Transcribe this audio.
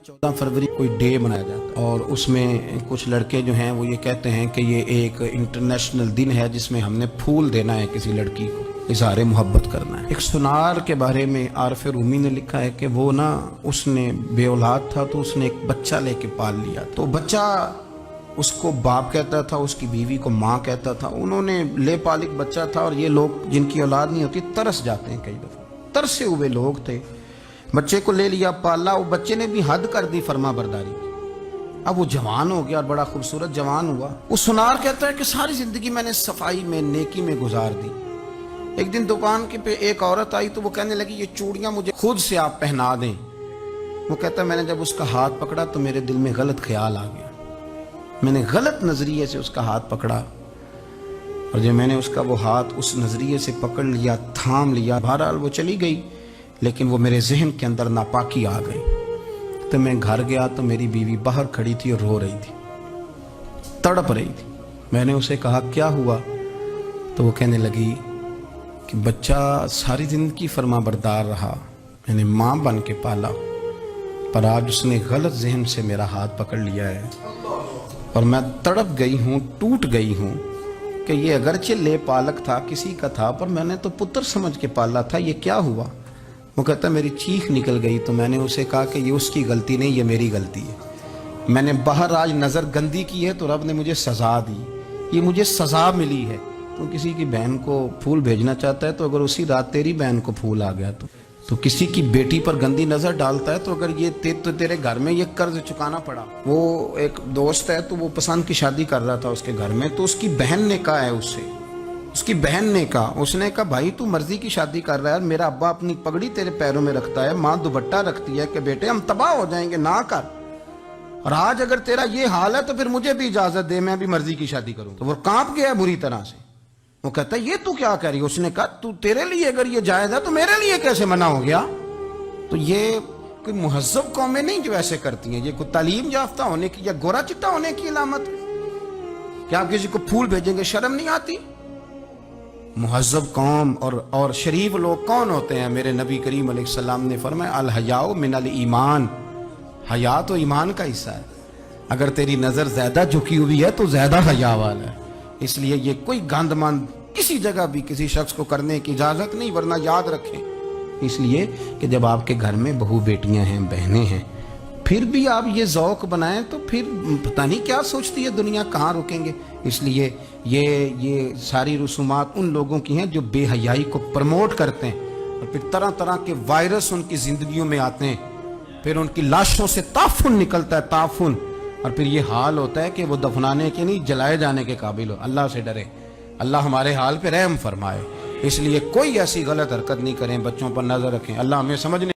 14 फरवरी कोई डे मनाया जाता है और उसमें कुछ लड़के जो हैं वो ये कहते हैं कि ये एक इंटरनेशनल दिन है जिसमें हमने फूल देना है किसी लड़की को, इज़हार मोहब्बत करना है। एक सुनार के बारे में आरफ रूमी ने लिखा है कि वो ना उसने बे औलाद था तो उसने एक बच्चा लेके पाल लिया। तो बच्चा उसको बाप कहता था, उसकी बीवी को माँ कहता था। उन्होंने ले पालिक बच्चा था और ये लोग जिनकी औलाद नहीं होती तरस जाते हैं, कई दफ़ा तरसे हुए लोग थे। बच्चे को ले लिया, पाला, वो बच्चे ने भी हद कर दी फर्मा बरदारी की। अब वो जवान हो गया और बड़ा खूबसूरत जवान हुआ। वो सुनार कहता है कि सारी जिंदगी मैंने सफाई में, नेकी में गुजार दी। एक दिन दुकान के पे एक औरत आई तो वो कहने लगी ये चूड़ियां मुझे खुद से आप पहना दें। वो कहता है मैंने जब उसका हाथ पकड़ा तो मेरे दिल में गलत ख्याल आ गया, मैंने गलत नजरिए से उसका हाथ पकड़ा और जब मैंने उसका वो हाथ उस नजरिए से पकड़ लिया, थाम लिया, बहरहाल वो चली गई, लेकिन वो मेरे जहन के अंदर नापाकी आ गई। तो मैं घर गया तो मेरी बीवी बाहर खड़ी थी और रो रही थी, तड़प रही थी। मैंने उसे कहा क्या हुआ? तो वो कहने लगी कि बच्चा सारी जिंदगी फर्मा बरदार रहा, मैंने माँ बन के पाला, पर आज उसने गलत जहन से मेरा हाथ पकड़ लिया है और मैं तड़प गई हूँ, टूट गई हूँ कि ये अगरचे ले पालक था, किसी का था, पर मैंने तो पुत्र समझ के पाला था, ये क्या हुआ? वो कहता मेरी चीख निकल गई। तो मैंने उसे कहा कि ये उसकी गलती नहीं, ये मेरी गलती है। मैंने बाहर आज नज़र गंदी की है तो रब ने मुझे सज़ा दी, ये मुझे सज़ा मिली है। तो किसी की बहन को फूल भेजना चाहता है तो अगर उसी रात तेरी बहन को फूल आ गया तो किसी की बेटी पर गंदी नज़र डालता है तो अगर ये तेरे घर में ये कर्ज चुकाना पड़ा। वो एक दोस्त है तो वो पसंद की शादी कर रहा था उसके घर में, तो उसकी बहन ने कहा है उससे, उसकी बहन ने कहा, उसने कहा भाई तू मर्जी की शादी कर रहा है, मेरा अब्बा अपनी पगड़ी तेरे पैरों में रखता है, माँ दुपट्टा रखती है कि बेटे हम तबाह हो जाएंगे, ना कर। और आज अगर तेरा ये हाल है तो फिर मुझे भी इजाजत दे, मैं भी मर्जी की शादी करूं। तो वो कांप गया बुरी तरह से। वो कहता है ये तू क्या कह रही है? उसने कहा तू तेरे लिए अगर ये जायज है तो मेरे लिए कैसे मना हो गया? तो ये कोई मुहज्जब कौमें नहीं जो ऐसे करती हैं, ये कोई तालीम याफ्ता होने की या गोरा चिट्टा होने की अलामत है? क्या आप किसी को फूल भेजेंगे? शर्म नहीं आती? मुहज्जब कौम और शरीफ लोग कौन होते हैं? मेरे नबी करीम अलैहिस्सलाम ने फरमाया अल हयाउ मिनल ईमान, हया तो ईमान का हिस्सा है। अगर तेरी नजर ज्यादा झुकी हुई है तो ज्यादा हया वाला है। इसलिए ये कोई गंदमंद किसी जगह भी किसी शख्स को करने की इजाजत नहीं, वरना याद रखें इसलिए कि जब आपके घर में बहू बेटियां हैं, बहनें हैं, फिर भी आप ये ज़ौक़ बनाएं तो फिर पता नहीं क्या सोचती है दुनिया, कहाँ रुकेंगे। इसलिए ये सारी रसूमात उन लोगों की हैं जो बेहयाई को प्रमोट करते हैं और फिर तरह तरह के वायरस उनकी ज़िंदगियों में आते हैं, फिर उनकी लाशों से ताफुन निकलता है, ताफुन, और फिर ये हाल होता है कि वो दफनाने के नहीं जलाए जाने के काबिल हो। अल्लाह से डरे, अल्लाह हमारे हाल पे रहम फरमाए। इसलिए कोई ऐसी गलत हरकत नहीं करें, बच्चों पर नज़र रखें। अल्लाह हमें समझने